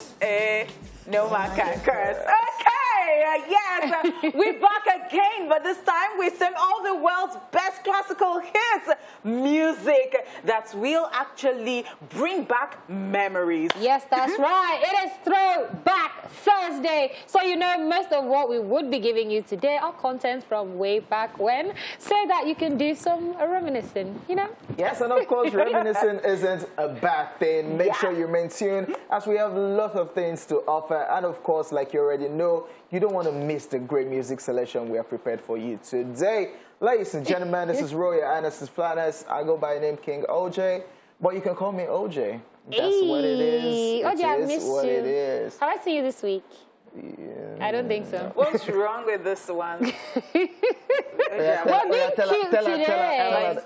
No man can curse. Okay, yes, we're back again, but this time we sing all the world's best classical hits, music that will actually bring back memories. Yes, that's right. It is Throwback Thursday. So you know most of what we would be giving you today are content from way back when, so that you can do some reminiscing, you know? Yes, and of course, reminiscing isn't a bad thing. Make sure you remain tuned, as we have a lot of things to offer. And of course, like you already know, you don't want to miss the great music selection we have prepared for you today. Ladies and gentlemen, this is Roy and this is Flannis. I go by the name King Hojay, but you can call me Hojay. That's what it is. Hojay, I missed you. What it is. Have I seen you this week? Yeah. I don't think so. What's wrong with this one?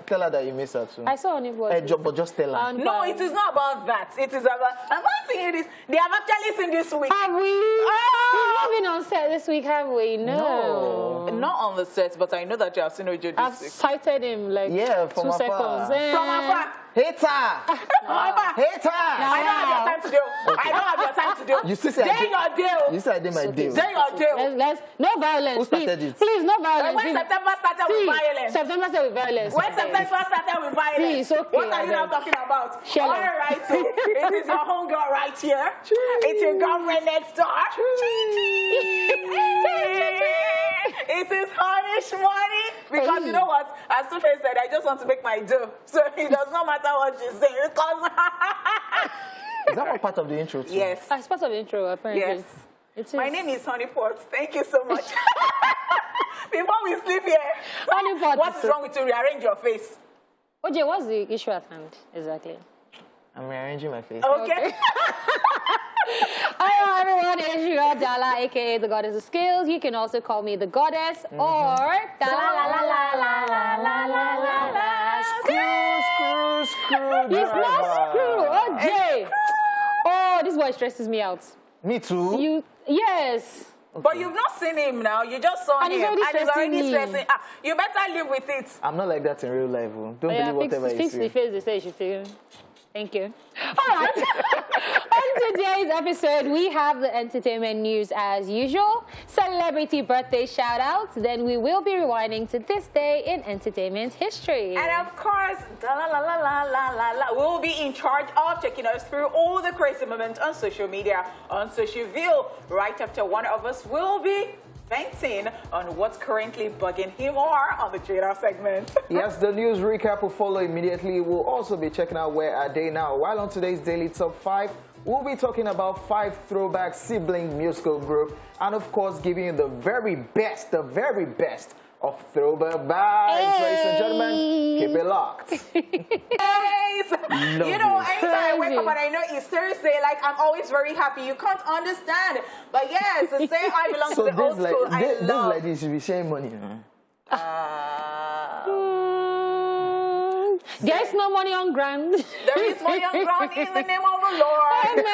Tell her that you miss her too. I saw Honeypot. But just tell her. No, it is not about that. It is about, I'm not saying this. They have actually seen this week. Have we? Oh! We've been on set this week, have we? No. Not on the set, but I know that you have seen Hojay I've this week. cited him like from 2 afar. seconds. From afar. Hater! Hater! I don't have your time to do. I don't have your time to do. You say I did your deal. You said I did my deal. Day your deal. No violence. Who started it? Please, no violence. When September started with violence. September started with violence. When September started with violence. See, it's okay, What are you now talking about? Shut up. All right, so it is your homegirl right here. It's your girlfriend next door. It is Honey's money. Because you know what? As Tuface said, I just want to make my dough. So it does not matter what you say. Because is that one part of the intro too? yes. That's part of the intro, apparently. Yes. It is. My name is Honeypot. Thank you so much. Before we sleep here, Honeypot. what is wrong with you? Rearrange your face. Hojay, what's the issue at hand, exactly? I'm rearranging my face. Okay. Hello everyone, it's your girl Daalaa, aka the Goddess of Skills. You can also call me the Goddess or Daalaa la la la la la la la la. Screw. It's not screw, Hojay. Oh, this boy stresses me out. Me too. Yes. Okay. But you've not seen him now. You just saw And him. he's already stressing. You better live with it. I'm not like that in real life. Don't believe whatever you fix see. the face they say you should fix. Thank you. All right. On today's episode, we have the entertainment news as usual, celebrity birthday shout-outs, then we will be rewinding to this day in entertainment history. And of course, we'll be in charge of taking us through all the crazy moments on social media, on Social View. Right after one of us will be venting on what's currently bugging him or on the Jada segment. Yes, the news recap will follow immediately. We'll also be checking out where are they now. While on today's Daily Top 5, we'll be talking about 5 throwback sibling musical group, and of course giving you the very best of throwback vibes. Ladies and gentlemen, keep it locked. You know, anytime I wake up and I know it's Thursday, like I'm always very happy. You can't understand. But yes, to say I belong to the old school, this lady should be sharing money. There is no money on ground. There is money on ground in the name of the Lord. Amen.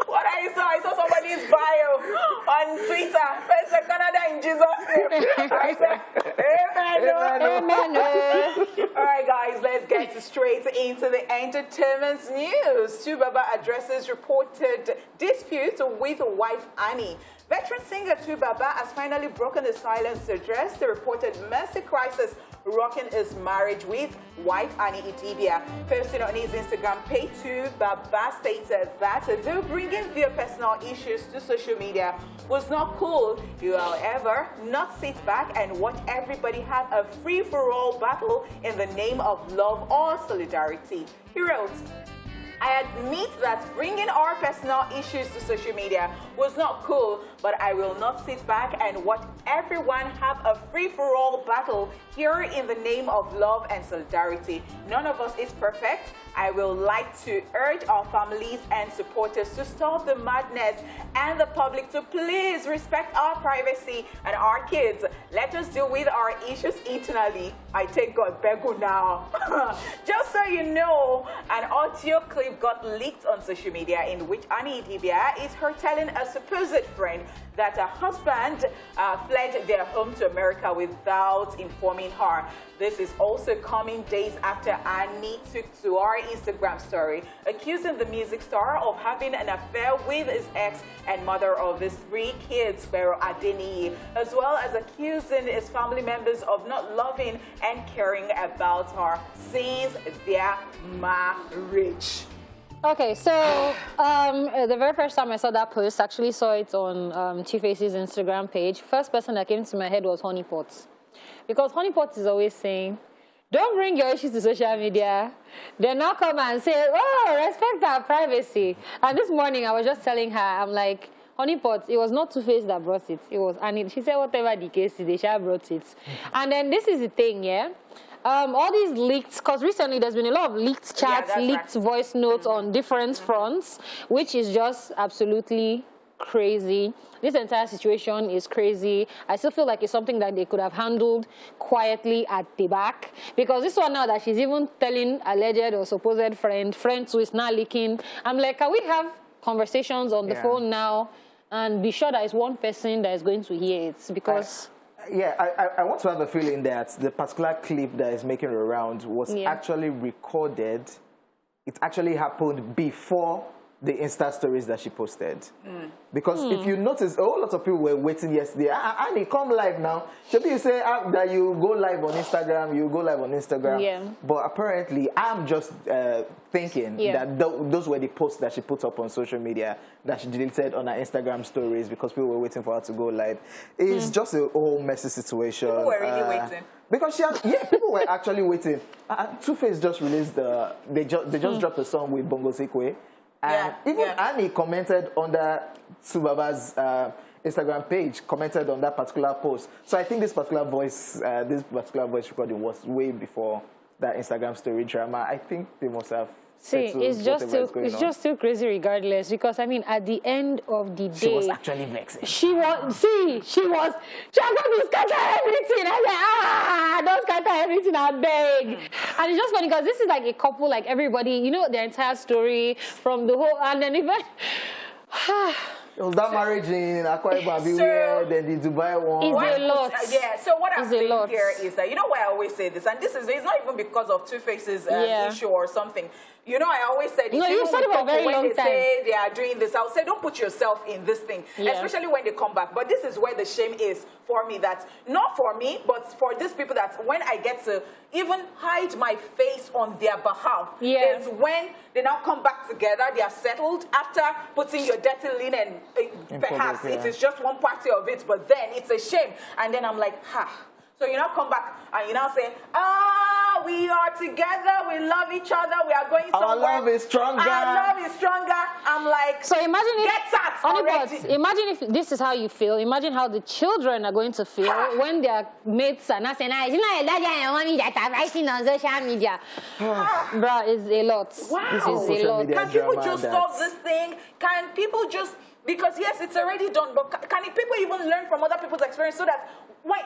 What I saw somebody's bio on Twitter. First Canada in Jesus' name. I said, amen. All right, guys, let's get straight into the entertainment news. Tubaba addresses reported dispute with wife Annie. Veteran singer Tubaba has finally broken the silence to address the reported messy crisis rocking his marriage with wife Annie Idibia. Posting on his Instagram page, Tubaba stated that though bringing their personal issues to social media was not cool, he will, however, not sit back and watch everybody have a free-for-all battle in the name of love or solidarity. He wrote, I admit that bringing our personal issues to social media was not cool, but I will not sit back and watch everyone have a free-for-all battle here in the name of love and solidarity. None of us is perfect. I will like to urge our families and supporters to stop the madness and the public to please respect our privacy and our kids. Let us deal with our issues internally. I take God begu now. Just so you know, an audio clip got leaked on social media in which Annie Idibia is her telling a supposed friend that her husband fled their home to America without informing her. This is also coming days after Annie took to her Instagram story, accusing the music star of having an affair with his ex and mother of his 3 kids, Pharaoh Adeniyi, as well as accusing his family members of not loving and caring about her since their marriage. Okay, so the very first time I saw that post, I actually saw it on Tuface's Instagram page. First person that came to my head was Honeypot. Because Honeypot is always saying, don't bring your issues to social media. Then now come and say, oh, respect our privacy. And this morning I was just telling her, I'm like, Honeypot, it was not Tuface that brought it. It was Annie. She said, whatever the case is, they shall brought it. And then this is the thing, yeah? All these leaked, because recently there's been a lot of leaked chats, leaked voice notes on different fronts, which is just absolutely crazy. This entire situation is crazy. I still feel like it's something that they could have handled quietly at the back. Because this one now that she's even telling alleged or supposed friend who is now leaking, I'm like, can we have conversations on the phone now and be sure that it's one person that is going to hear it? Because... I want to have a feeling that the particular clip that is making the rounds was actually recorded. It actually happened before the Insta stories that she posted. Because if you notice, a whole lot of people were waiting yesterday. Annie, come live now. Should you say that you go live on Instagram, you go live on Instagram. Yeah. But apparently, I'm just thinking that those were the posts that she put up on social media that she deleted on her Instagram stories because people were waiting for her to go live. It's just a whole messy situation. People were really waiting. Because people were actually waiting. Tuface just released they just dropped a song with Bongo Sikwe. And even Annie commented on that Subaba's Instagram page, commented on that particular post. So I think this particular voice recording was way before that Instagram story drama. I think they must have. See, it's just still crazy regardless, because I mean, at the end of the day, she was actually vexing. She was going to scatter everything. I said, don't scatter everything, I beg. And it's just funny because this is like a couple, like everybody, you know, their entire story from the whole, and then even. It was that marriage in Akwa Ibom, then the Dubai one. It's a lot. Yeah, so what I'm saying here is that, you know why I always say this, and this is, it's not even because of Tuface's issue or something. You know, I always said, no, you said it for a very long time. When they say they are doing this, I'll say, don't put yourself in this thing, especially when they come back. But this is where the shame is for me, that, not for me, but for these people, that when I get to even hide my face on their behalf, is when they now come back together, they are settled after putting your dirty linen, perhaps it is just one party of it, but then it's a shame. And then I'm like, So you now come back and you now say, we are together, we love each other, we are going somewhere. Our love is stronger. Our love is stronger. I'm like, so imagine if, imagine if this is how you feel. Imagine how the children are going to feel when their mates are not saying, it's not that I'm writing on social media. Bruh, it's a lot. Wow. This is a lot. Can people just stop this thing? Can people just, because yes, it's already done, but can people even learn from other people's experience so that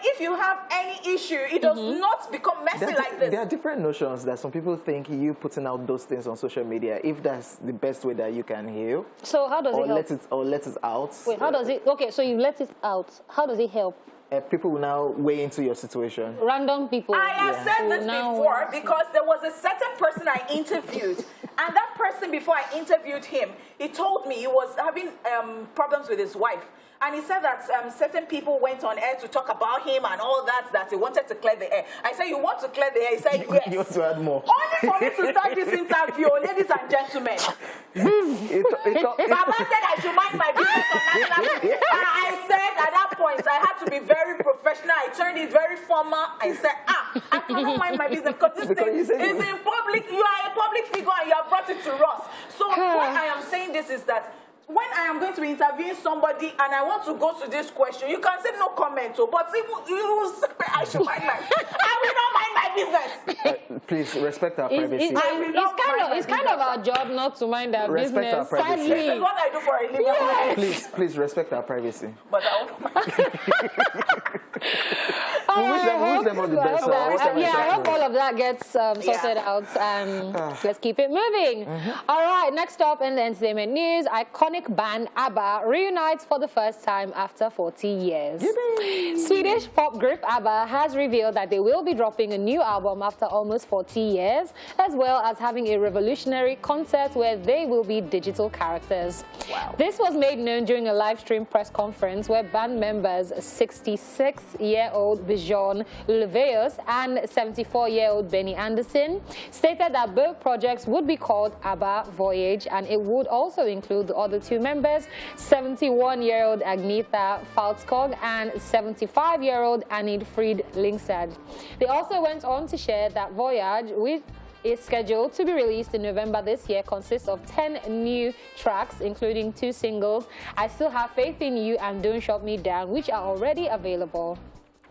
if you have any issue, it does not become messy like this? There are different notions that some people think you putting out those things on social media, if that's the best way that you can heal. So how does it help? Let it out. Wait, how does it? Okay, so you let it out. How does it help? People will now weigh into your situation. Random people. I have said this before because there was a certain person I interviewed, and that person, before I interviewed him, he told me he was having problems with his wife. And he said that certain people went on air to talk about him and all that he wanted to clear the air. I said, you want to clear the air? He said, yes. You want to add more? Only for me to start this interview, ladies and gentlemen. Baba said I should mind my business on national TV. And I said at that point, I had to be very professional. I turned it very formal. I said, I cannot mind my business because this thing is in public. You are a public figure and you have brought it to us. So what I am saying this is that when I am going to be interviewing somebody and I want to go to this question, you can say no comment, but I should mind I will not mind my business. Please respect our privacy. It's kind of our job not to mind our business. Respect our privacy. This is what I do for a living. Yes. Please respect our privacy. But I won't. wish them all the best. I hope all of that gets sorted out. Let's keep it moving. All right, next up in the entertainment news, iconic band ABBA reunites for the first time after 40 years. Swedish pop group ABBA has revealed that they will be dropping a new album after almost 40 years, as well as having a revolutionary concert where they will be digital characters. Wow. This was made known during a live stream press conference where band members 66-year-old Björn Ulvaeus and 74-year-old Benny Andersson stated that both projects would be called ABBA Voyage, and it would also include the other two members, 71-year-old Agneta Faltskog and 75-year-old Anid Frid Lyngsad. They also went on to share that Voyage, which is scheduled to be released in November this year, consists of 10 new tracks, including 2 singles, I Still Have Faith in You and Don't Shut Me Down, which are already available.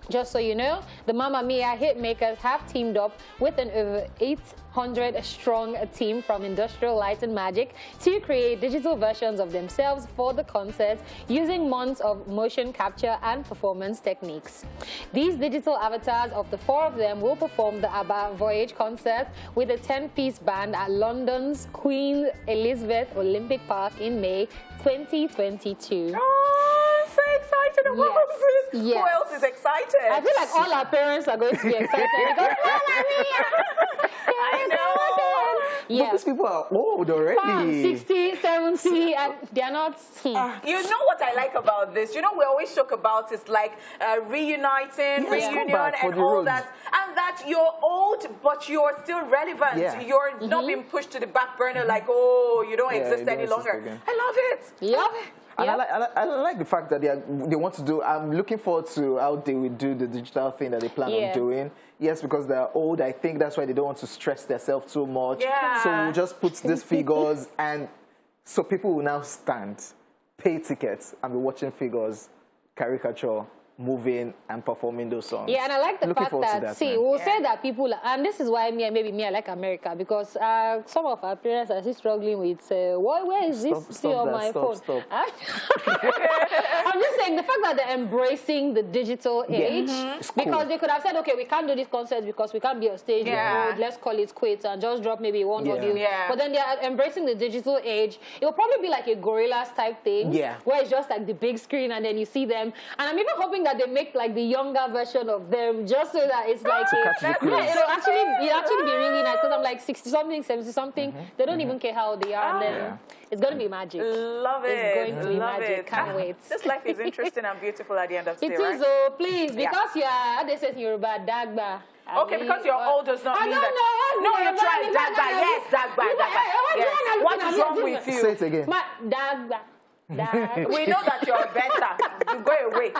Just so you know, the Mamma Mia hitmakers have teamed up with an over 800-strong team from Industrial Light and Magic to create digital versions of themselves for the concert using months of motion capture and performance techniques. These digital avatars of the 4 of them will perform the ABBA Voyage concert with a 10-piece band at London's Queen Elizabeth Olympic Park in May 2022. Oh, I'm so excited about this. Yes. Who else is excited? I feel like all our parents are going to be excited because I know. But these people are old already. 60, 70, and they're not. You know what I like about this? You know, we always talk about it's like reuniting, reunion, and all that. And that you're old, but you're still relevant. Yeah. You're not being pushed to the back burner like, oh, you don't exist any longer. I love it. Yep. And I like the fact that they want to do. I'm looking forward to how they will do the digital thing that they plan on doing. Yes, because they're old. I think that's why they don't want to stress themselves too much. Yeah. So we'll just put these figures, and so people will now stand, pay tickets, and be watching figures, caricature, moving and performing those songs. Yeah, and I like the fact that, we'll say that people, and this is why maybe I like America, because some of our parents are still struggling with, where is this still on my phone? I'm just saying, the fact that they're embracing the digital age, because they could have said, okay, we can't do this concert because we can't be on stage, let's call it quits and just drop maybe one audio. But then they're embracing the digital age. It will probably be like a Gorillas type thing, where it's just like the big screen and then you see them. And I'm even hoping that they make like the younger version of them, just so that it's like it'll actually be really nice, because I'm like 60 something, 70 something. They don't even care how old they are, and then it's gonna be magic. Love it. It's going to be magic. Can't wait. This life is interesting and beautiful at the end of the day, It is, oh, please, because you are, they say in Yoruba, Dagba. Okay, because you're old does not mean that. No, you try Dagba. Yes, Dagba. Yes. What is wrong with you? Say it again. Dagba. We know that you're better. You go away.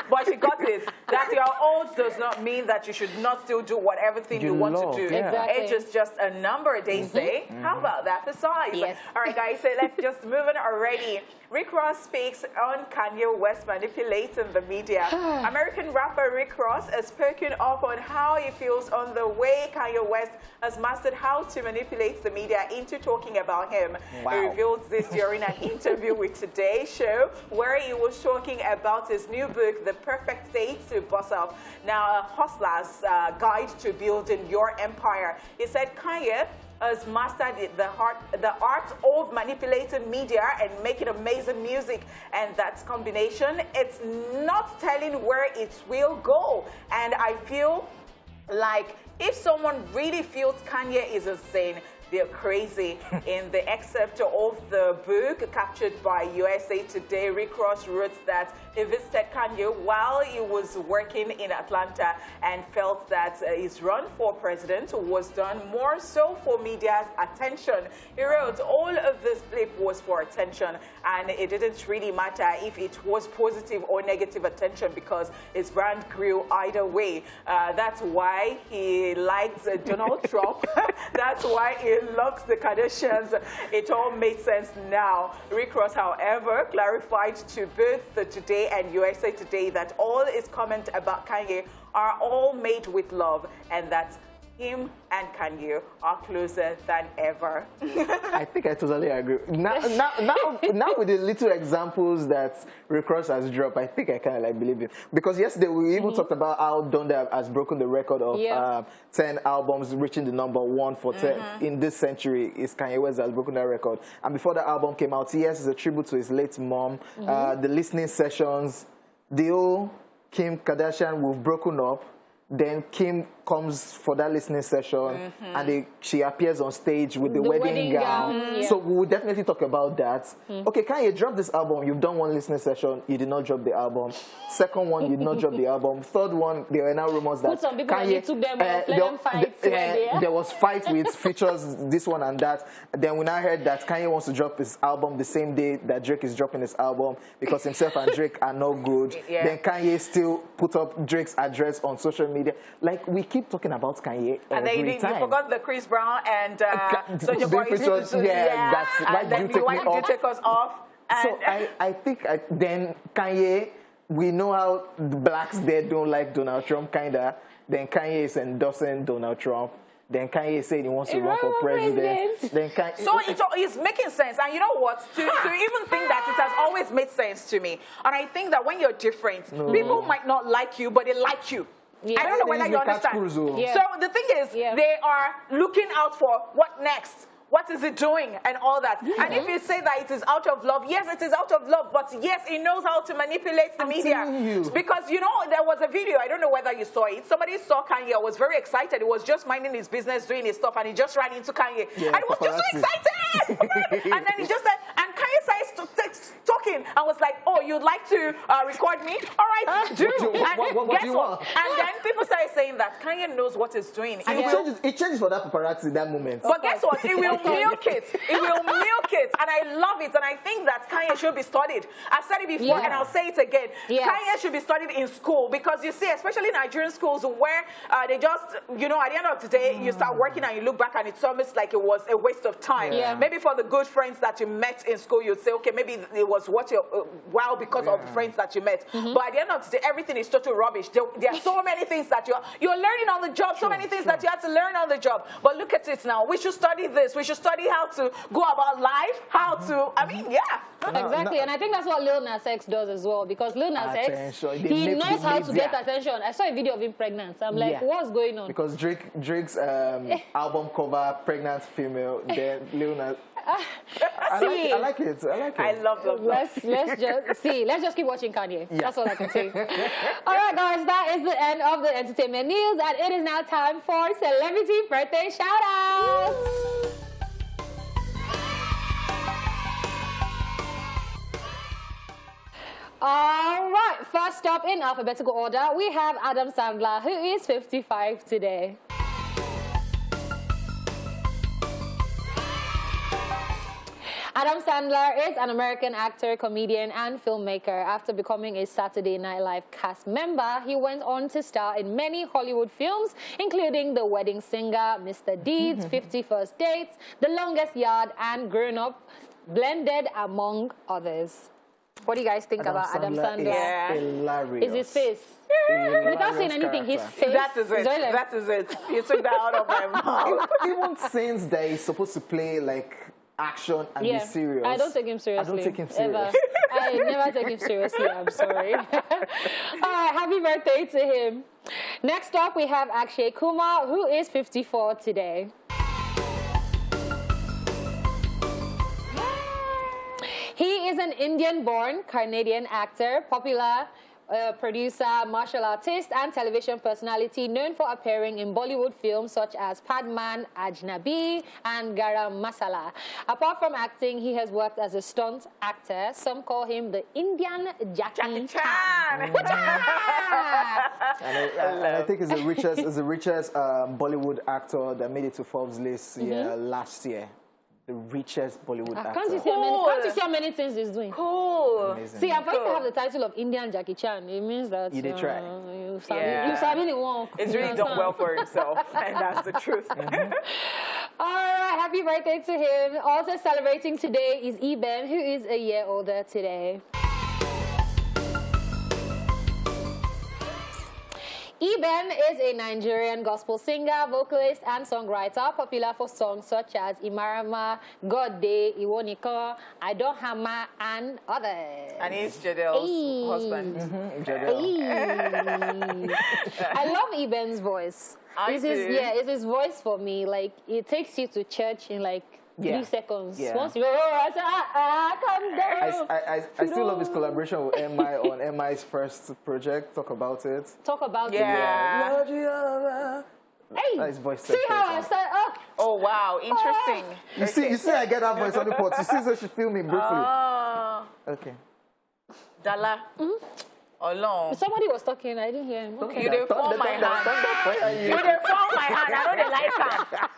But she got this. That you're old does not mean that you should not still do whatever thing you want to do. Exactly. Age is just a number, they say. How about that? Besides. Yes. All right, guys, so let's just move on already. Rick Ross speaks on Kanye West manipulating the media. American rapper Rick Ross has spoken up on how he feels on the way Kanye West has mastered how to manipulate the media into talking about him. He revealed this during an interview with Today's Show, where he was talking about his new book, The Perfect Day to Boss Up. Now, a hustler's guide to building your empire. He said Kanye has mastered the art of manipulating media and making amazing music, and that combination, it's not telling where it will go. And I feel like if someone really feels Kanye is insane, they're crazy. In the excerpt of the book captured by USA Today, Rick Ross wrote that he visited Kanye while he was working in Atlanta and felt that his run for president was done more so for media's attention. He wrote, all of this blip was for attention, and it didn't really matter if it was positive or negative attention because his brand grew either way. That's why he likes Donald Trump. That's why he loves the Kardashians. It all made sense now. Rick Ross, however, clarified to both the Today and USA Today that all his comments about Kanye are all made with love, and that him and Kanye are closer than ever. I think I totally agree. Now with the little examples that Rick Ross has dropped, I think I kind of like believe it. Because yesterday we even talked about how Donda has broken the record of 10 albums reaching the #1 for 10 in this century. It's Kanye West that has broken that record. And before the album came out, yes, it's a tribute to his late mom. The listening sessions, the whole Kim Kardashian, we've broken up. Then Kim comes for that listening session, and she appears on stage with the wedding gown. So we will definitely talk about that. Okay, Kanye, drop this album. You've done one listening session. You did not drop the album. Second one, you did not drop the album. Third one, there are now rumors that some people Kanye took them off, let them fight. There was fight with features, this one and that. Then we now heard that Kanye wants to drop his album the same day that Drake is dropping his album because himself and Drake are not good. Then Kanye still put up Drake's address on social media. Like, we keep talking about Kanye and then you forgot the Chris Brown and Soulja Boy. That's why did you take us off? So I think then Kanye, we know how the blacks there don't like Donald Trump, kinda. Then Kanye is endorsing Donald Trump. Then Kanye said he wants to run for president. Then Kanye, so it's making sense. And you know what? To even think that it has always made sense to me. And I think that when you're different, people might not like you, but they like you. I don't know whether you understand. So the thing is, they are looking out for what next. What is it doing and all that? And if you say that it is out of love, yes, it is out of love, but yes, it knows how to manipulate the media. Because, you know, there was a video, I don't know whether you saw it. Somebody saw Kanye, was very excited. He was just minding his business, doing his stuff, and he just ran into Kanye. And he was just so excited! And then he just said, and Kanye started talking and was like, oh, you'd like to record me? All right, do. And guess what? And then people started saying that Kanye knows what he's doing. It changes for that paparazzi in that moment. But guess what? It will milk it. It will milk it. And I love it. And I think that Kanye should be studied. I've said it before and I'll say it again. Kanye should be studied in school because you see, especially Nigerian schools where they just, you know, at the end of the day, you start working and you look back and it's almost like it was a waste of time. Maybe for the good friends that you met in school, you'd say, okay, maybe it was what you, wow, because of the friends that you met. But at the end of the day, everything is total rubbish. There are so many things that you're learning on the job, so many things that you have to learn on the job. But look at it now. We should study this. We should study how to go about life, how to, I mean, exactly, and I think that's what Lil Nas X does as well, because Lil Nas X, he knows how to get attention. I saw a video of him pregnant, so I'm like, what's going on? Because Drake's album cover, pregnant female, then Lil Nas. I like it. I love Let's just keep watching Kanye. That's all I can say. All right, guys, that is the end of the entertainment news, and it is now time for celebrity birthday shout-outs. All right, first up in alphabetical order, we have Adam Sandler, who is 55 today. Adam Sandler is an American actor, comedian, and filmmaker. After becoming a Saturday Night Live cast member, he went on to star in many Hollywood films, including The Wedding Singer, Mr. Deeds, 50 First Dates, The Longest Yard, and Grown Up, blended among others. What do you guys think about Adam Sandler? Hilarious. Is his face? Without saying anything, his face. That is it. That is it. You took that out of my mouth. Even since that he's supposed to play like action and be serious. I don't take him seriously. I don't take him seriously. I never take him seriously. I'm sorry. All right, happy birthday to him. Next up, we have Akshay Kumar, who is 54 today. He is an Indian-born Canadian actor, popular producer, martial artist, and television personality known for appearing in Bollywood films such as Padman, Ajnabi, and Garam Masala. Apart from acting, he has worked as a stunt actor. Some call him the Indian Jackie Chan. And I think he's the richest Bollywood actor that made it to Forbes list last year. The richest Bollywood actor. Can't you see how many things he's doing? Cool. Amazing. See, I'm going to have the title of Indian Jackie Chan. It means that you did try. You sabi the one. It's really done well for himself, and that's the truth. All right, happy birthday to him. Also celebrating today is Eben, who is a year older today. Eben is a Nigerian gospel singer, vocalist, and songwriter, popular for songs such as Imarama, God Day, Iwonika, I Don't Hammer, and others. And he's Jadel's husband. I love Eben's voice. It's his voice for me. Like, it takes you to church in like 3 seconds. Yeah. Once you I say, come down. I still love his collaboration with MI on MI's first project. Talk about it. Talk about it. Hey, his voice. See how I said, oh wow, interesting. You see, I get that voice on the pot. You see, so she feel me briefly. Okay. Daalaa. Alone. Somebody was talking, I didn't hear him. Okay. You didn't fall my hand. You didn't fall my hand. I don't like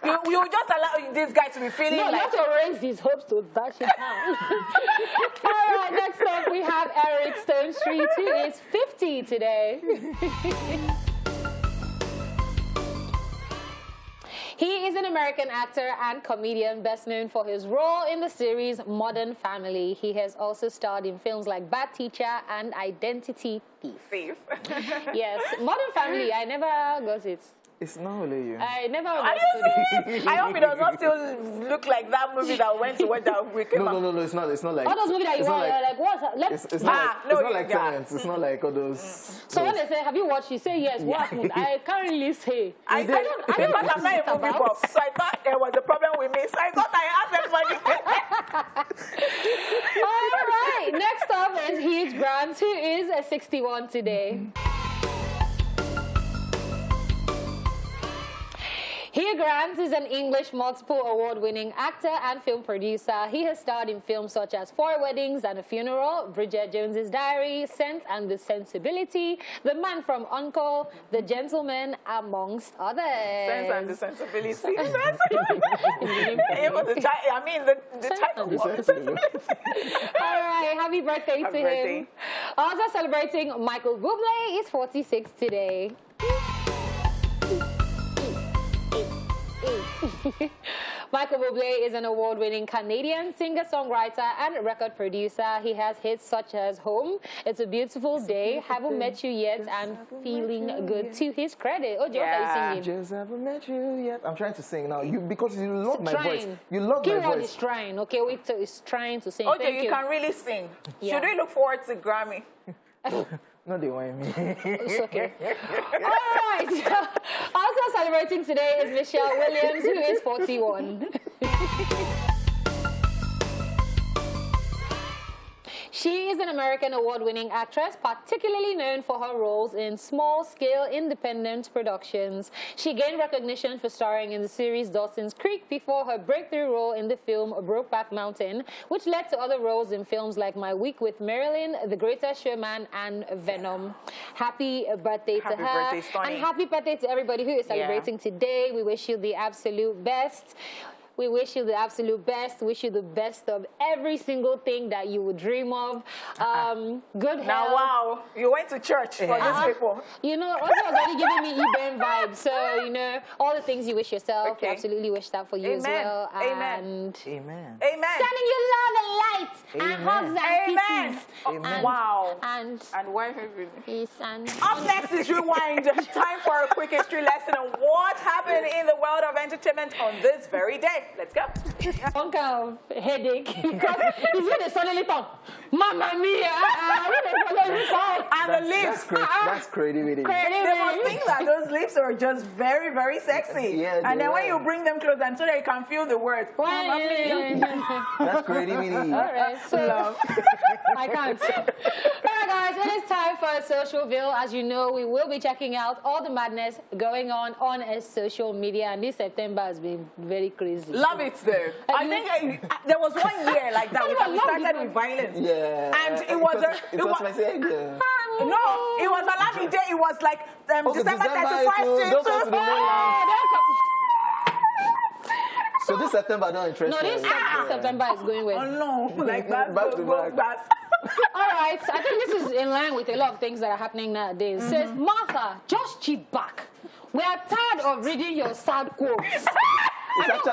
him. You just allow this guy to be feeling like... No, you have to raise his hopes to dash it down. All right, next up we have Eric Stone Street, who is 50 today. He is an American actor and comedian, best known for his role in the series Modern Family. He has also starred in films like Bad Teacher and Identity Thief. Yes, Modern Family, I never got it. It's not really you. I never Are you serious? I hope it does not still look like that movie that went to watch that week. No, it's not like... All those movies that you watch, like what? It's not like Tenants. It's not like all those... So when they say, have you watched? You say yes. What happened? I can't really say. I thought I'm not a movie buff, so I thought there was a problem with me. So I thought I asked everybody. All right. Next up is Hugh Grant, who is 61 today. Hugh Grant is an English multiple award-winning actor and film producer. He has starred in films such as 4 Weddings and a Funeral, Bridget Jones's Diary, Sense and the Sensibility, The Man from U.N.C.L.E., The Gentleman, amongst others. Sense and the Sensibility. I mean, the title was All right, happy birthday to him. Also celebrating Michael Bublé is 46 today. Michael Bublé is an award-winning Canadian singer-songwriter and record producer. He has hits such as Home, It's a Beautiful Day, Haven't Met You Yet, and Feeling Good to his credit. Oh, what are you singing? Just haven't met you yet. I'm trying to sing now. Because you love my voice. You love my voice. Keyword is trying. Okay, wait till it's trying to sing. Okay, you can really sing. Yeah. Should we look forward to Grammy? No, they want me. It's okay. All right. Also celebrating today is Michelle Williams, who is 41. She is an American award-winning actress, particularly known for her roles in small-scale independent productions. She gained recognition for starring in the series Dawson's Creek before her breakthrough role in the film Brokeback Mountain, which led to other roles in films like My Week with Marilyn, The Greatest Showman, and Venom. Happy birthday to her. Birthday, Stoney. And happy birthday to everybody who is celebrating today. We wish you the absolute best. We wish you the absolute best. Wish you the best of every single thing that you would dream of. Good health. Now, wow, you went to church for these people. You know, also already giving me Eben vibes. So, you know, all the things you wish yourself, we absolutely wish that for you as well. Amen. Amen. Amen. Sending you love and light and hugs and kisses. Amen. Wow. And where have you been? Peace and... Up next is Rewind. Time for a quick history lesson on what happened in the world of entertainment on this very day. Let's go. One kind of headache because it's when they suddenly thought, Mamma Mia! And the lips. That's creativity. They must think that those lips are just very, very sexy. Yeah, and then when you bring them close and so they can feel the words. Mamma Mia. That's creativity. All right, so I can't. All right, guys, it is time for a social bill. As you know, we will be checking out all the madness going on social media, and this September has been very crazy. Love it, though. I think there was 1 year like that we started with violence. Yeah. And it was No, it was a lucky day. It was like December 31st. So this September don't interest No, this September is going well. Oh no, like that. Back to back. All right, I think this is in line with a lot of things that are happening nowadays. It says, Martha, just cheat back. We are tired of reading your sad quotes.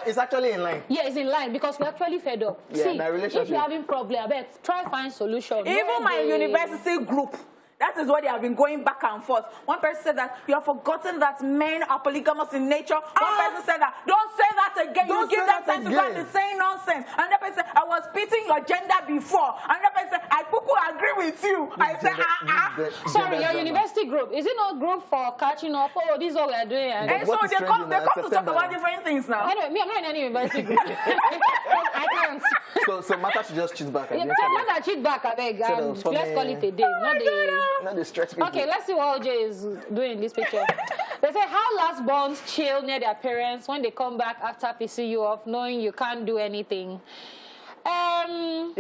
It's actually in line. Yeah, it's in line because we're actually fed up. Yeah, see, my relationship. if you're having problem, I bet try find solution. Even my university group, That is what they have been going back and forth. One person said that you have forgotten that men are polygamous in nature. One person said that, don't say that again. You give them time to go and say nonsense. Another person said, I was pitting your gender before. Another person said, I agree with you. I said, Sorry, your university group, is it not group for catching up? Oh, this is what we are doing. And so they come to talk about different things now. Anyway, me, I'm not in any university group. I can't. So Martha should just cheat back. Yeah, Martha cheat back, I beg. Let's call it a day. Not the stretch people. Okay, let's see what Hojay is doing in this picture. They say how last borns chill near their parents when they come back after pissing you off, knowing you can't do anything. Usually,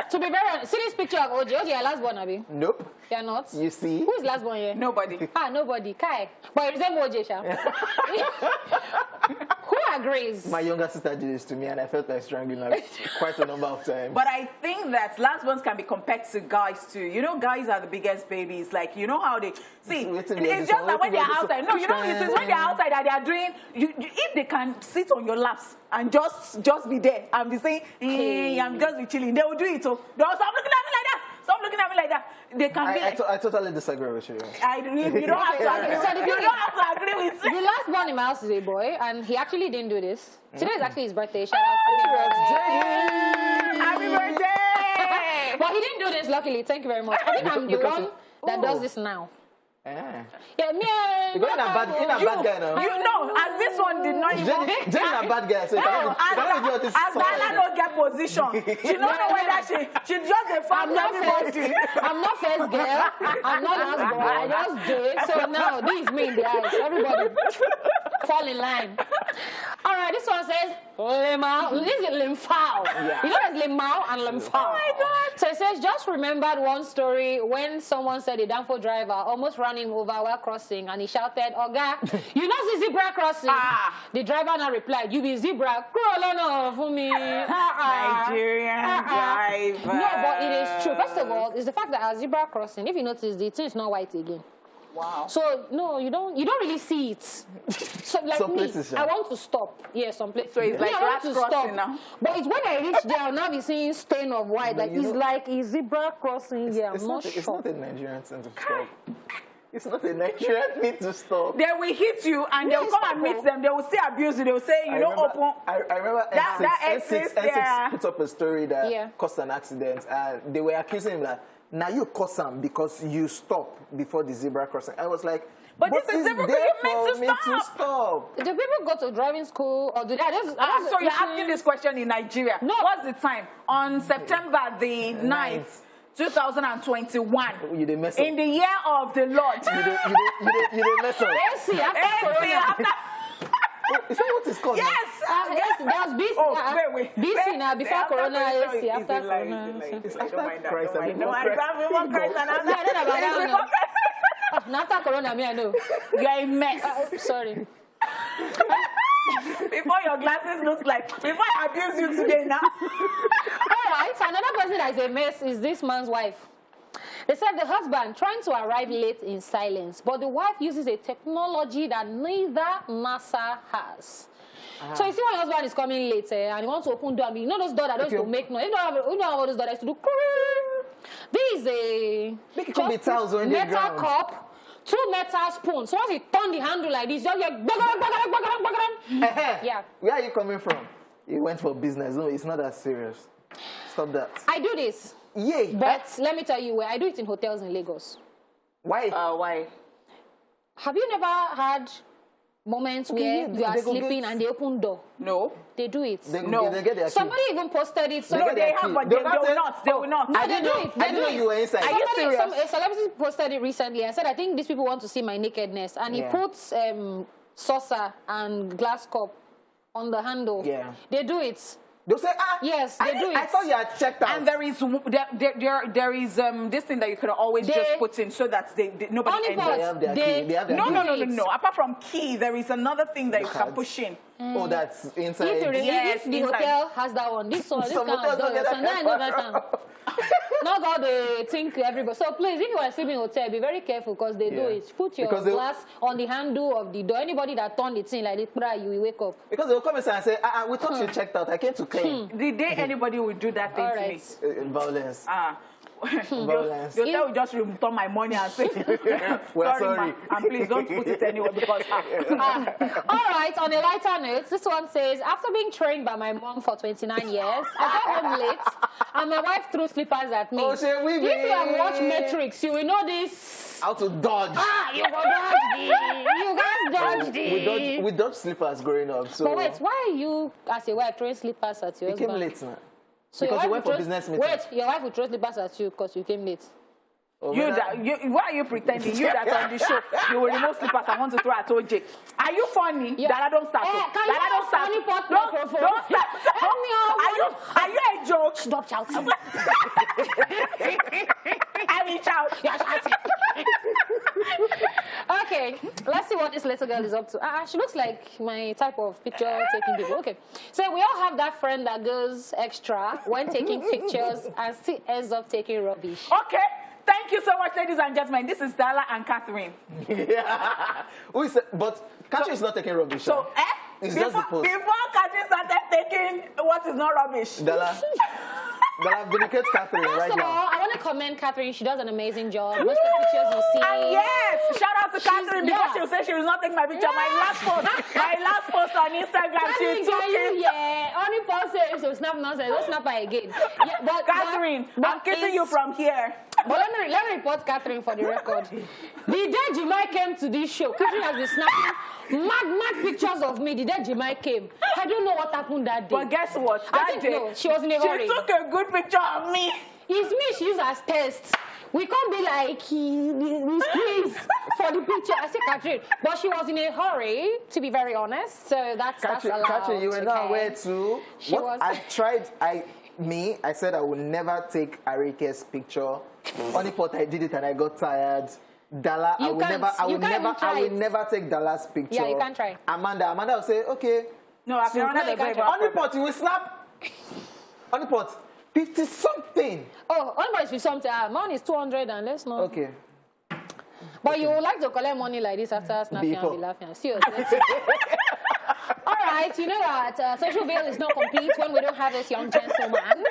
to be very honest, see this picture of Hojay. Hojay, your last born, Abi? Nope. You're not? You see? Who is last born here? Nobody. Nobody. Kai. But you resemble Hojay, Sha. Who agrees? My younger sister did this to me, and I felt like strangling her quite a number of times. But I think that last ones can be compared to guys too. You know, guys are the biggest babies. Like, you know how they see. It's just that when they're outside. No, you know, it is when they're outside that they are doing. If they can sit on your laps and just be there and be saying, hey, I'm just be chilling, they will do it. So don't stop looking at me like that. Stop looking at me like that. They can be like, I totally disagree with you. you don't have to agree. You don't have to agree with me. The last born in my house is a boy, and he actually didn't do this. Today is actually his birthday. Shout out to him. Happy birthday! But he didn't do this, luckily. Thank you very much. I think I'm the one that does this now. Yeah, me. Because in a bad guy now. You know, as this one did not even. Jenny a bad guy, so as Daalaa don't get position, she don't know whether she just a family. I'm not first girl. I'm not last born. I just do it. So now this is me in the eyes. Everybody fall in line. All right, this one says lemao. This is limfao. You know there's limao and limfao. Oh my God. So it says just remembered one story when someone said a Danfo driver almost ran him over while crossing, and he shouted, "Oga, you know the zebra crossing?" The driver now replied, "You be zebra, crawl on for me." Nigerian driver. No, but it is true. First of all, it's the fact that at zebra crossing, if you notice, the thing is not white again. Wow. So no, you don't really see it. So like some me, places, I want to stop. Yeah, some places. So it's like I want to crossing stop now. But it's when I reach there, I'll now be seeing stain of white. Like it's like a zebra crossing. Yeah, I'm not sure. It's not a Nigerian thing to stop. It's not a Nigerian thing to stop. They will hit you and they'll come and meet them. They will say abuse you. They will say, you don't open. I remember N6 put up a story that caused an accident, and they were accusing him that now you caused some because you stopped before the zebra crossing. I was like, but this is zebra crossing meant to stop. Do people go to driving school or do they? So you're asking this question in Nigeria. No. What's the time? On September the 9th. 2021. You didn't mess up. In the year of the Lord. You didn't mess up. After is that what it's called? Yes. Yes, that was BC. Wait. BC now, before Corona. AC, after Corona. It's after Christ. After Corona, me I know. You are a mess. Sorry. Before your glasses looks like, before I abuse you today now. All right, so another person that is a mess is this man's wife. They said the husband trying to arrive late in silence, but the wife uses a technology that neither NASA has. So you see when your husband is coming late and he wants to open door, you know those doors that don't used to make noise. You don't have all those doors that used to do. This is a metal cup. 2 metal spoons. So once you turn the handle like this, you're like, yeah. Where are you coming from? You went for business. No, it's not that serious. Stop that. I do this. Yeah. But let me tell you where I do it in hotels in Lagos. Why? Why? Have you never had moments where you are sleeping and they open door? No. They do it. They get their Somebody even posted it. No, they have, but they will not. They will not. No, they do it. I didn't know you were inside. Are you serious? A celebrity posted it recently and said, I think these people want to see my nakedness. And he puts saucer and glass cup on the handle. Yeah. They do it. They'll say, yes, they do it. I thought you had checked out. And there is this thing that you can always just put in so that nobody enters. They have their key. No. Apart from key, there is another thing that you can push in. Oh, that's inside. If the hotel has that one, this one, this kind of door. Not all they think everybody. So please, if you are sleeping in a hotel, be very careful because they do it. Put your glass on the handle of the door. Anybody that turned it in like this, you will wake up. Because they will come inside and say, we thought you checked out. I came to claim. The day anybody will do that thing to me. Violence. Violence. The hotel will just return my money and say, sorry. Ma, and please don't put it anywhere because... All right, on a lighter note, this one says, after being trained by my mom for 29 years, I got home late and my wife threw slippers at me. Oh, If you have watched Matrix, you will know this. How to dodge. You go dodge it. You guys dodged it. We dodged slippers growing up. So But wait, why are you, as a wife, throwing slippers at your you came husband? late now. So Because your you wife went for will business throw- meeting. Wait, your wife will throw slippers at you because you came late. Oh, Why are you pretending? You that on the show, you will remove slippers I want to throw at Hojay. Are you funny? Yeah. Daalaa, don't start. Can Daalaa, you don't start. Honeypot Don't microphone? start. Help me out. Are you a joke? Stop shouting. I mean, shout. You're shouting. Okay, let's see what this little girl is up to. She looks like my type of picture taking people. Okay, so we all have that friend that goes extra when taking pictures and still ends up taking rubbish. Okay. Thank you so much, ladies and gentlemen. This is Daalaa and Catherine. Yeah. But Catherine is not taking rubbish. So, It's just the post. before Catherine started taking what is not rubbish. Daalaa, vindicate Catherine First right of now. all, I want to commend Catherine. She does an amazing job. Most of the pictures you see. And yes, shout out to Catherine because yeah. she'll say she will not take my picture. Yeah. My last post on Instagram, she took it. Yeah, only post so snap nonsense. Don't snap her again. Yeah, but Catherine, I'm kissing you from here. But let me report Catherine for the record. The day Jemai came to this show, Catherine has been snapping mad pictures of me the day Jemai came. I don't know what happened that day. But guess what? I That think day, no, she was in a hurry. she took a good picture of me. It's me she used as test. We can't be like, we squeeze for the picture. I said Catherine. But she was in a hurry, to be very honest. So that's allowed. Catherine, you were not aware too. She was. I said I would never take Arike's picture. Honeypot, I did it and I got tired. Daalaa, I will never take Daala's picture. Yeah, you can't try. Amanda will say, okay. No, I've never you can't try. Honeypot, you will snap. Honeypot, 50 something. Oh, Honeypot is something. Mine is 200 and let's not. Okay. But you would like to collect money like this after snapping and be laughing. Seriously. All right, you know that social veil is not complete when we don't have this young gentleman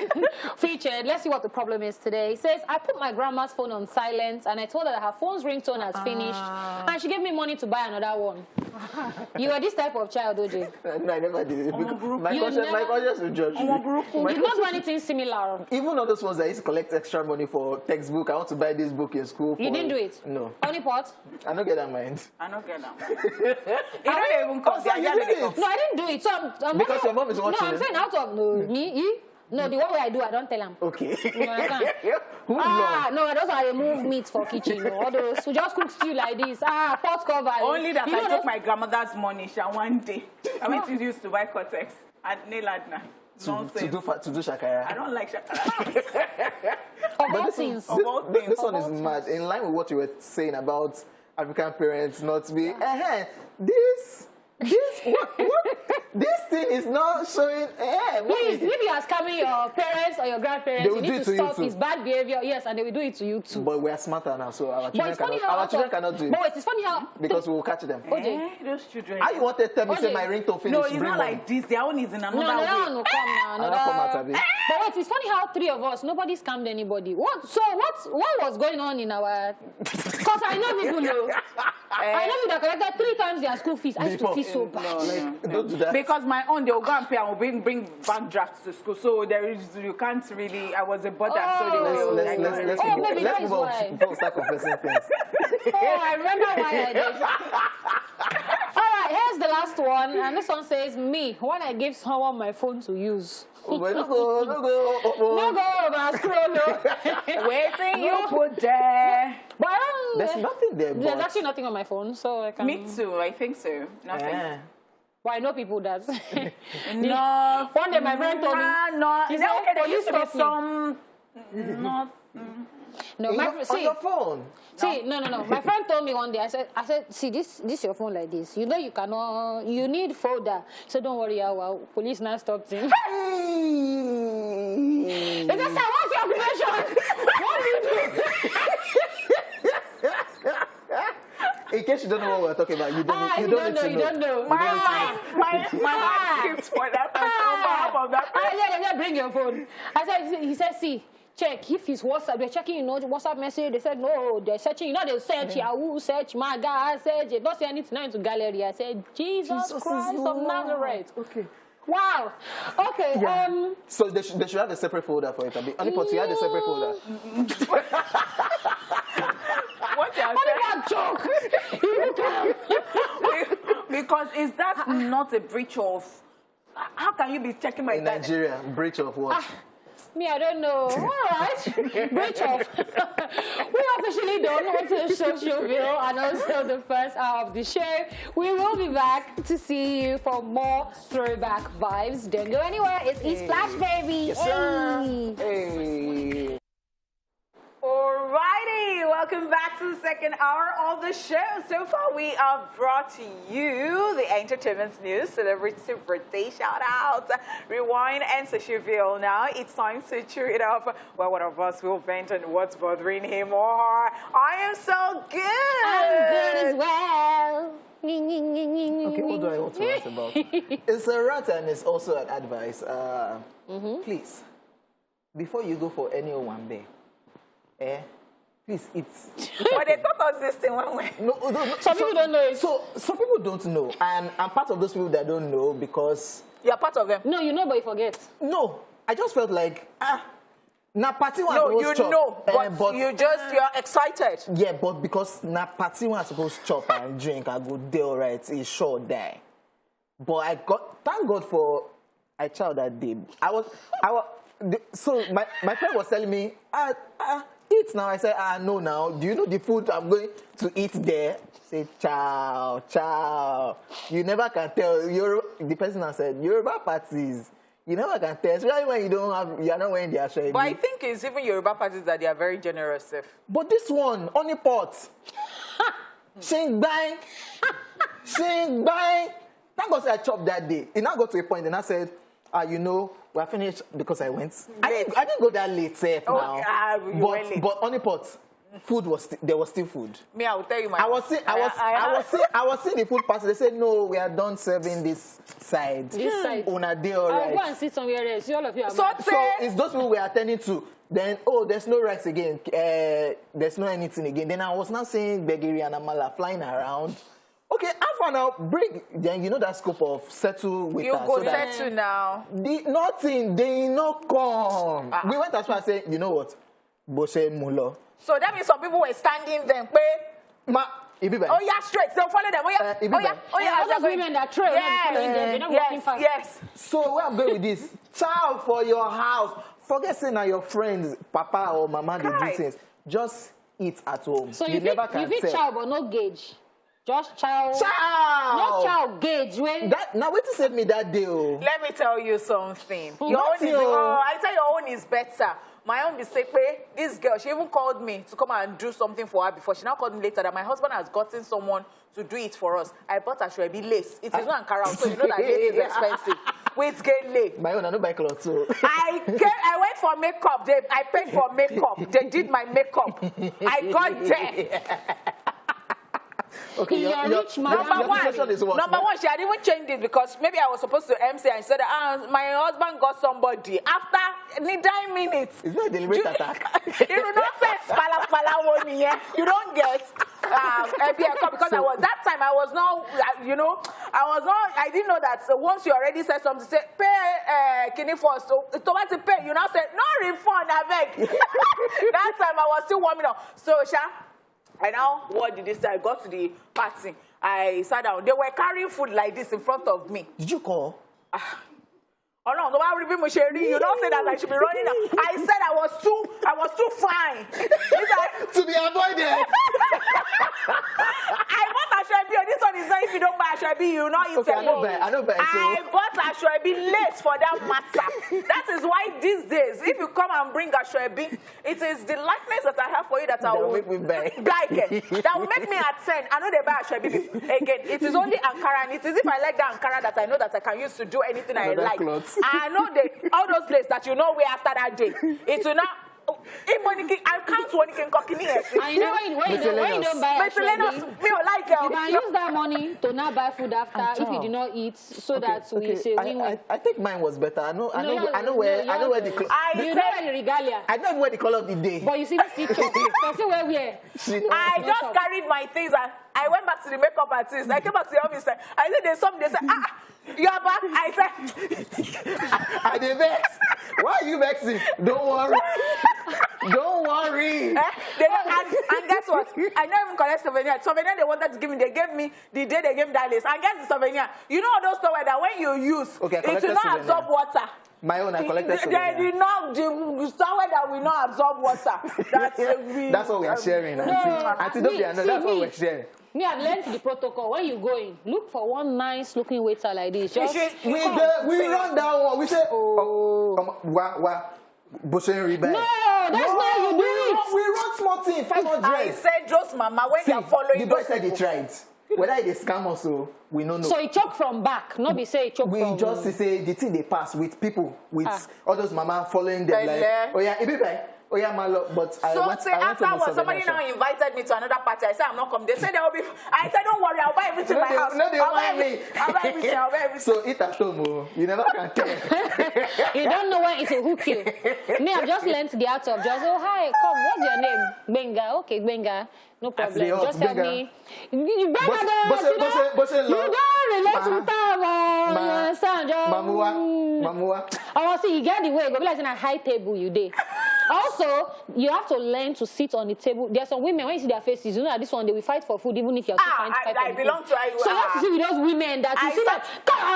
featured. Let's see what the problem is today. It says, I put my grandma's phone on silent and I told her that her phone's ringtone has finished and she gave me money to buy another one. You are this type of child, Hojay. No, I never did it. My conscience will judge me. You don't do anything similar. Even all those ones that used to collect extra money for textbook, I want to buy this book in school. You didn't do it? No. Honeypot? I don't get that mind. I don't get that. You don't even come. So you did it? No, I didn't do it. So I'm Because your mom is watching. No, I'm saying out of me. No, the one way I do, I don't tell him. Okay. You understand? Who's wrong? No, those are remove meat for kitchen. No, all those who just cook stew like this. Pot cover. Only that you I know took my grandmother's money, one day. I went to use to buy Cortex at Nail Adna. To do shakara. I don't like shakara. Of all things. This one is mad. In line with what you were saying about African parents not to be. This thing is not showing. Please, if you are scamming your parents or your grandparents, They will you do need it to to you stop too. his bad behavior. Yes, and they will do it to you too. But we are smarter now, so our But children cannot do it. But wait, it's funny how. Because we will catch them. Hojay. Those children. How you wanted to tell me say Hojay. my ringtone finish? No, it's bring not money. like this. Their own is in another way. No, come now. Another format, abi. But wait, it's funny how three of us, nobody scammed anybody. What was going on in our... Because I know people know. I know people that collected 3 times their school fees. I used to feel so bad. No, like, don't do that. Because my own, they will go and pay and will bring back drafts to school. So you can't really, I was a bother. So they will. Let's Oh, maybe that move is on why. before we start confessing things. Oh, I remember why I did. All right, here's the last one. And this one says, me, when I give someone my phone to use. No go. No go over scroll. Waiting you put there. But I don't... There's nothing there, but... There's actually nothing on my phone, so I can... Me too, I think so. Nothing. Well, I know people that... No. One day my friend told me... No. He Is said, that okay? There "Police used to be stop me." some... Not... No, on your phone. See, no. My friend told me one day, I said, see, this your phone like this. You know you cannot, you need folder. So don't worry, police now stopped him. They just said, what's your occupation? What do you do? In case you don't know what we're talking about, you don't know. My heart skips for that person on behalf of that person. Yeah, bring your phone. He said, see, check if it's WhatsApp. They're checking, you know, WhatsApp message. They said, no, they're searching. You know, they'll search Yahoo, search my guy, search. They don't say anything now into gallery. I said, Jesus Christ of Nazareth. Okay. Wow. Okay. Yeah. So they should have a separate folder for it. Honeypot, you had a separate folder. What you saying? Because is that not a breach of? How can you be checking my in Nigeria? Breach of what? Me, I don't know. All right. Breach of. We officially done with the social bill and also the first hour of the show. We will be back to see you for more throwback vibes. Don't go anywhere. It's ESplash, baby. Yes, sir. Hey. Alrighty, welcome back to the second hour of the show. So far, we have brought to you the entertainment news, celebrity birthday shout out, rewind, and social. Now it's time to cheer it up. Well, one of us will vent on what's bothering him or her. I am so good. I'm good as well. Okay, what do I want to write about? It's a rant and it's also an advice. Please, before you go for any one please eat. But they taught us this thing one way. No. Some people don't know it. So some people don't know, and I'm part of those people that don't know because You're part of them. No, you know, but you forget. no, I just felt like na party one. No, you chop, know, but you're excited. Yeah, but because na party one supposed to chop and drink, I go there, right? It's sure die. But thank God for I child that day. So my friend was telling me, eat now. I said, no now. Do you know the food I'm going to eat there? Say, chow. You never can tell. The person has said, Yoruba parties. You never can tell, especially when you are not wearing the ashrabi. But I think it's even Yoruba parties that they are very generous. But this one, Honeypot, Shing bang. Thank God I chopped that day. It now got to a point and I said, you know, we're finished because I went. I didn't go that late safe now. But Honeypot, food there was still food. Me, I will tell you my. I was seeing the food pass. They said no, we are done serving this side. This side. On a day, all right. I'll go and sit somewhere else. You all of you are So it's those people we are attending to. Then there's no rice again. There's no anything again. Then I was not seeing Begiri and Amala flying around. Okay, half an hour break. Then you know that scope of settle with you us. go So settle now. Nothing, they not come. We went as far as saying, you know what? Boshe Mulo. So that means some people were standing there. Ibibia. Oh yeah, straight. They'll follow them. Oh yeah. Those women that trail, they're not walking fast. Yes. So where I'm going with this? Child for your house. Forget saying that your friends, papa or mama, they do things. Just eat at home. So you never can tell. Child, but no gauge. Just child. Child. No child gauge. Now wait to save me that deal. Let me tell you something. I tell your own is better. My own mistake, this girl, she even called me to come and do something for her before. She now called me later that my husband has gotten someone to do it for us. I bought her should be lace. It is not Ankara, so you know that lace is expensive. Wait, get late. My own, I don't buy clothes too. I went for makeup. I paid for makeup. They did my makeup. I got there. Okay, your number one, she had even changed it because maybe I was supposed to MC and said, my husband got somebody. After 9 minutes. It's not a deliberate attack. You do not say you don't get because I didn't know that. So once you already said something, say pay kidney first. So to pay, you now said no refund, I beg. That time I was still warming up. So I now, what did this say? I got to the party. I sat down. They were carrying food like this in front of me. Did you call? Oh no, you don't say that I should be running now. I said I was too fine. To be avoided. I bought Ashrabi. This one is not if you don't buy Ashrabi, you not eat okay, I don't buy. I bought Ashrabi late for that matter. That is why these days, if you come and bring Ashrabi, it is the likeness that I have for you that I will make me buy. That will make me attend. I know they buy Ashrabi again. It is only Ankara, and it is if I like the Ankara that I know that I can use to do anything I like. Clothes. I know all those days that you know way after that day. It will not. If money I can't one can cock in here. And you know when you don't buy a Miscellaneous, me like you can use that money to not buy food after if you do not eat, so that we say win-win. I think mine was better. I know where the clothes. You know where the regalia. I know where the color of the day. But you see the picture. That's where we are. I just carried my things and I went back to the makeup artist. I came back to the office. I said, there's something. They said, you are back. I said, I did vex. Why are you vexing? Don't worry. Don't worry. And guess what? I never even collect souvenir. Souvenir they wanted to give me. They gave me the day they gave that list. And guess the souvenir. You know those towels that when you use, it will not absorb water. My own, I collected souvenir. They did not, the towel that will not absorb water. That's what we are sharing. Auntie, don't be annoyed. That's what we're sharing. Me, I've learned the protocol. When you going, look for one nice looking waiter like this. Just we run down one. We say, Bushing Rebel. No, that's not you do it. We run small thing, 500. I said, just mama, when you're following the boy said he tried. Whether it is scam also, we don't know. So he choke from back, not be say he choke from... We just say the thing they pass with people, with all those mama following them like, oh yeah, it be like, oh yeah, my love, but afterwards, somebody now invited me to another party. I said, I'm not coming. They said, they'll be... I said, don't worry, I'll buy everything in my house. No, they want me. I'll buy everything, I'll buy everything. So eat at home, you never can tell. You don't know when it will hook you. Me, I've just learned the art of just, oh, hi, come, what's your name? Benga. Okay, Benga. No problem. Just tell me. You don't relate to time. Mamua. I see you get the way. Go be like in a high table you did. Also, you have to learn to sit on the table. There are some women, when you see their faces, you know that this one, they will fight for food even if you're still trying to fight for I belong to you. So you have to see with those women that you see that,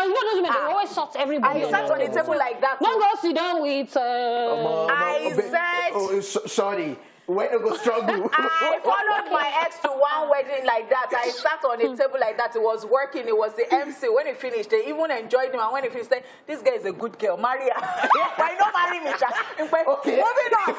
you know those women, they always sort everybody. I sat on the table like that. Don't go sit down with... I said... Oh, sorry. When you go struggle. I followed my ex to one wedding like that. I sat on the table like that. It was working. It was the MC. When he finished, they even enjoyed him. And when he finished, they said, this guy is a good girl. Marry her. I don't marry me. Okay. Moving on.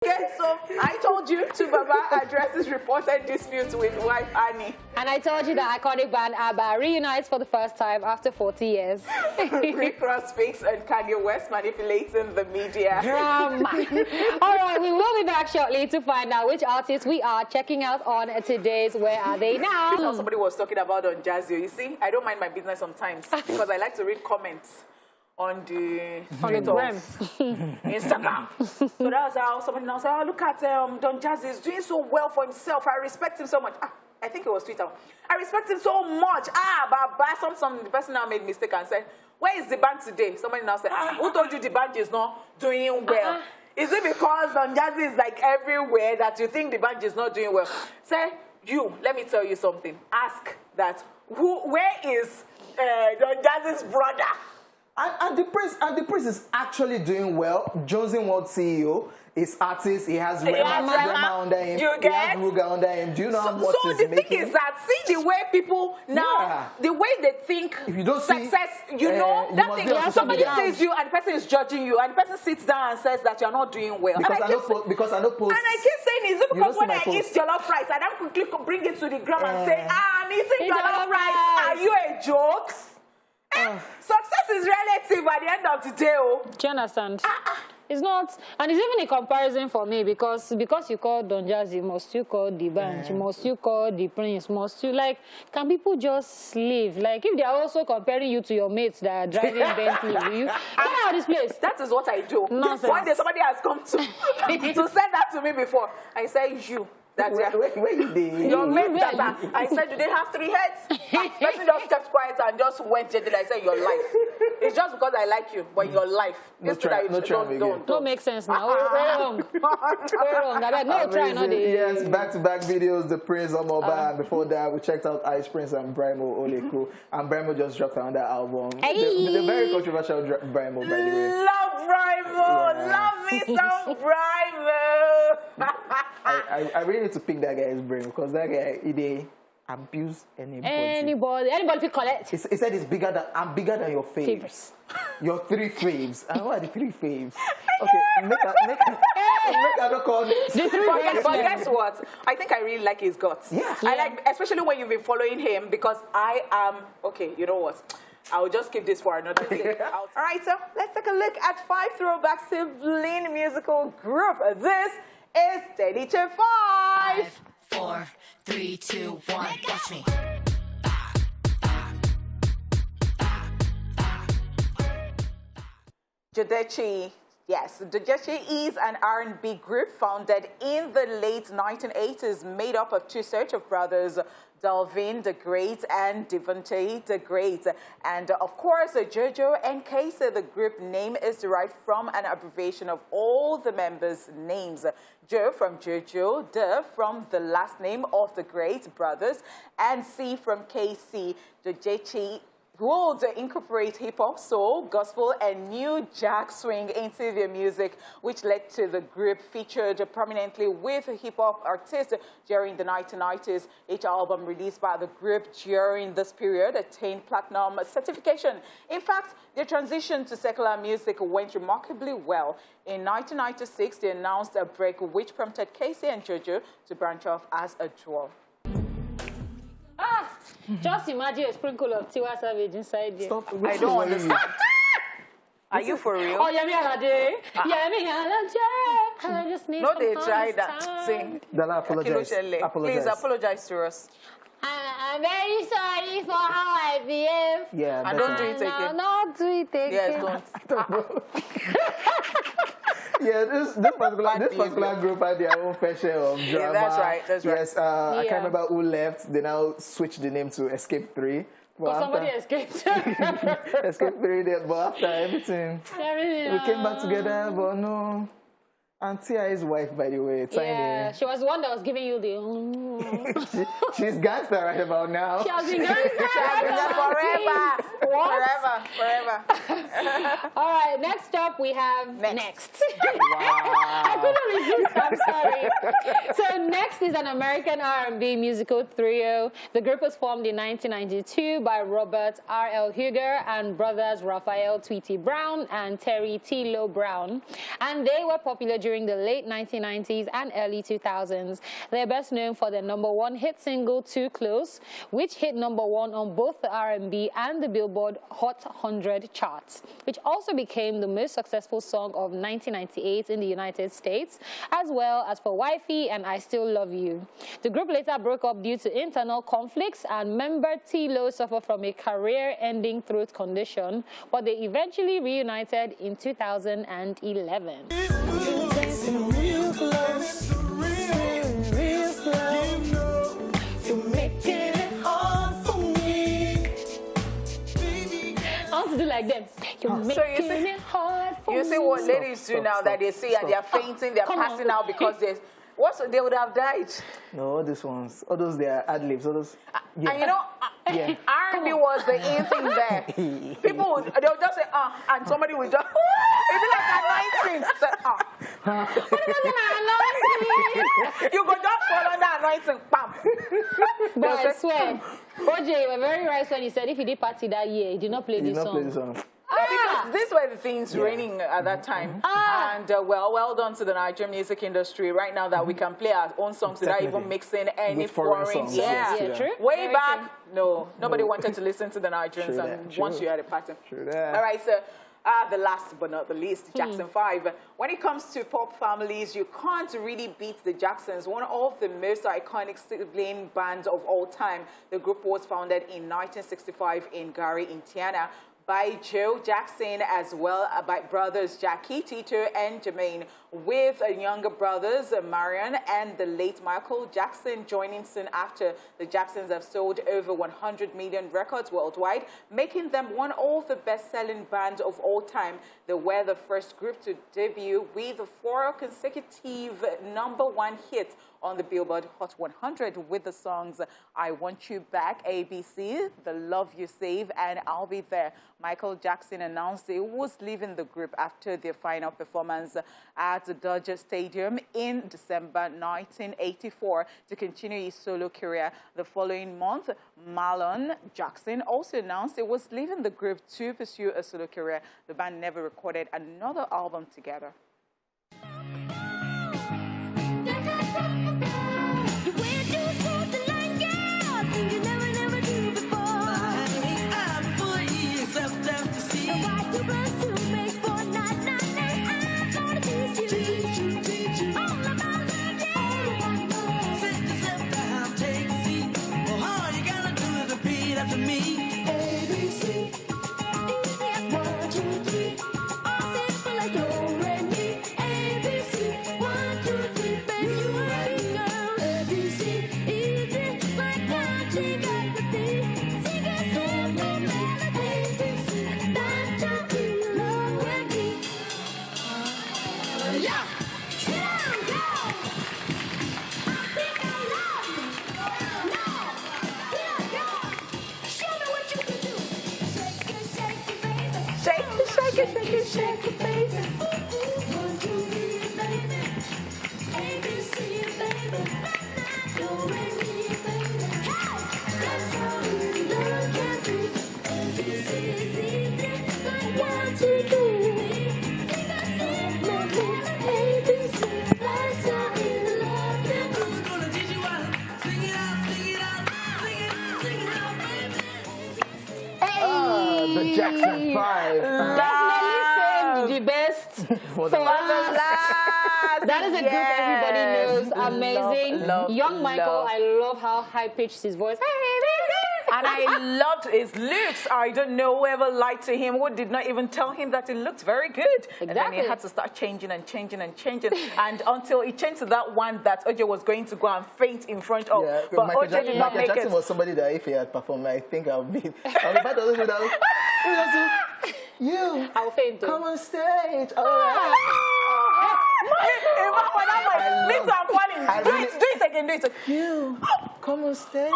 Okay, so I told you to Baba addresses reported disputes with wife Annie. And I told you that iconic band ABBA reunites for the first time after 40 years. Rick Ross speaks and Kanye West manipulating the media. Drama. All right, we will be back shortly to find out which artists we are checking out on today's Where Are They Now? Somebody was talking about on Jazzy. You see, I don't mind my business sometimes because I like to read comments on the Instagram. So that was how somebody now said, oh, look at Don Jazzy, he's doing so well for himself. I respect him so much. I think it was Twitter. I respect him so much. But the person now made a mistake and said, where is the band today? Somebody now said, who told you the band is not doing well? Is it because Don Jazzy is like everywhere that you think the band is not doing well? Say, let me tell you something. Ask that, where is Don Jazzy's brother? And the prince is actually doing well. Jonesing World CEO, his artist, he has Rema under him. You get? He has Ruga under him. Do you know how much so he's the making? thing is that see the way people now, the way they think if you don't success, you know, that thing, somebody says you and the person is judging you and the person sits down and says that you're not doing well. Because I don't post. And I keep saying, is it because when I eat jollof rice, I don't quickly bring it to the gram and say, I'm eating jollof rice. Are you a joke? Success is relative at the end of the day. Do you understand? It's not, and it's even a comparison for me because you call Don Jazzy, must you call the band, must you call the prince, must you, like, can people just live? Like, if they are also comparing you to your mates that are driving Bentley, you get out of this place. That is what I do. Nonsense. One day somebody has come to say that to me before. I say, that's where you did? Your mates that I said, do they have 3 heads? Person just kept quiet and just went gently. I said, your life. It's just because I like you, but your life. Don't make sense now. Wrong. No try, no day. Yes, back-to-back videos, The Prince on mobile. And before that, we checked out Ice Prince and Brimo Oleku. And Brimo just dropped another album. The very controversial Brimo, by the way. Love Brimo. Love me some Brimo. I really need to pick that guy's brain because that guy, he abuse anybody. Anybody can collect. He said I'm bigger than your faves. Your 3 faves. And what are the 3 faves? Okay, make I don't call it. But guess what? I think I really like his guts. Yeah. I like, especially when you've been following him, because I am, okay, you know what? I'll just keep this for another day. All right, so let's take a look at 5 throwback sibling musical group. This is 30 to 5. 5, 4, 3, 2, 1. Watch me. Jodechi. Yes, Jodechi is an R&B group founded in the late 1980s, made up of 2 sets of brothers, Dalvin the Great and Devontae the Great. And of course, Jojo and Casey. The group name is derived from an abbreviation of all the members' names. Jo from Jojo, De from the last name of the Great brothers, and C from KC. Jodechi would incorporate hip-hop, soul, gospel, and new jack swing into their music, which led to the group featured prominently with hip-hop artists during the 1990s. Each album released by the group during this period attained platinum certification. In fact, their transition to secular music went remarkably well. In 1996, they announced a break, which prompted Casey and Jojo to branch off as a duo. Just imagine a sprinkle of Tiwa Savage inside there. Stop. I don't understand. Are you for real? Oh, Yemi Alade. Yemi Alade. I just need No, some they try that. time. Sing. Daalaa, apologize. Please apologize to us. I'm very sorry for how I behave. Yeah, And don't do it No, again. not do it again. Yes, don't. Yeah, this particular group had their own fair share of drama. Yeah, that's right, that's right. Yes, I can't remember who left. They now switched the name to Escape 3. Because somebody escaped. Escape 3, but after everything, we came back together, but no. And T.I.'s wife, by the way, Tiny. Yeah, she was the one that was giving you the... She's gangster right about now. She has been gangster Forever. All right, next up we have Next. Wow. I couldn't resist, I'm sorry. So Next is an American R&B musical trio. The group was formed in 1992 by Robert R.L. Huger and brothers Raphael Tweety Brown and Terry T. Lo Brown. And they were popular during the late 1990s and early 2000s. They're best known for their #1 hit single, Too Close, which hit #1 on both the R&B and the Billboard Hot 100 charts, which also became the most successful song of 1998 in the United States, as well as for Wifey and I Still Love You. The group later broke up due to internal conflicts, and member T-Lo suffered from a career-ending throat condition, but they eventually reunited in 2011. Do like them. You're making it hard for me. You see what ladies do now that they see and they're fainting, they're passing out because they would have died. No, these ones. All those, they are ad-libs. All those. Yeah. And you know, R&B was the in thing there. People would, they'll just say, and somebody would just, it'd be like anointing. Say, You could just fall under anointing, bam. But I swear, Hojay, you were very right when you said if you did party that year, you did not play this song. Because these were the things raining at that time. And well done to the Nigerian music industry right now that we can play our own songs without even mixing any foreign songs. Yeah, true. Way Very back, nobody wanted to listen to the Nigerians once you had a pattern. All right, so the last but not the least, Jackson 5. When it comes to pop families, you can't really beat the Jacksons, one of the most iconic sibling bands of all time. The group was founded in 1965 in Gary, Indiana, by Joe Jackson, as well by brothers Jackie, Tito, and Jermaine, with younger brothers Marion and the late Michael Jackson joining soon after. The Jacksons have sold over 100 million records worldwide, making them one of the best-selling bands of all time. They were the first group to debut with 4 consecutive #1 hits on the Billboard Hot 100 with the songs I Want You Back, ABC, The Love You Save, and I'll Be There. Michael Jackson announced he was leaving the group after their final performance at the Dodger Stadium in December 1984 to continue his solo career. The following month, Marlon Jackson also announced he was leaving the group to pursue a solo career. The band never recorded another album together. Shake it, shake it, shake it, shake it, baby. The Jackson 5. Definitely saved the best for us. That is a group everybody knows. Amazing. Young Michael, I love how high-pitched his voice. And I loved his looks. I don't know whoever lied to him, who did not even tell him that it looked very good. Exactly. And then he had to start changing and changing and changing. And until he changed to that one that Hojay was going to go and faint in front of. Yeah, but Michael Hojay did not make Jackson it. was somebody that if he had performed, I think I'll be part of those without. You I'll faint too. come on stage. All right. Me too, I'm falling. Do it again, do it again. You come on stage.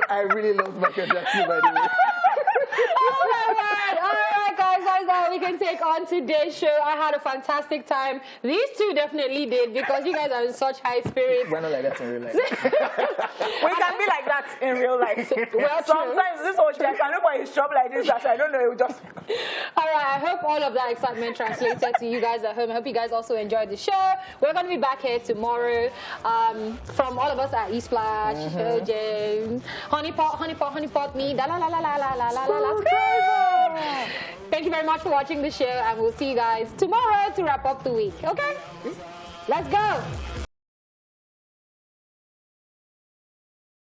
I really loved Michael Jackson, by the way. All right, guys, that's all we can take on today's show. I had a fantastic time. These two definitely did because you guys are in such high spirits. We're not like that in real life. We can be like that in real life. Well, sometimes this whole check, I know why he's shop like this, that I don't know, it will just... All right, I hope all of that excitement translated to you guys at home. I hope you guys also enjoyed the show. We're going to be back here tomorrow. From all of us at ESplash, Hojay, Honeypot, me, Daalaa, la la la la la la la. Thank you very much for watching the show, and we'll see you guys tomorrow to wrap up the week. Okay? Let's go.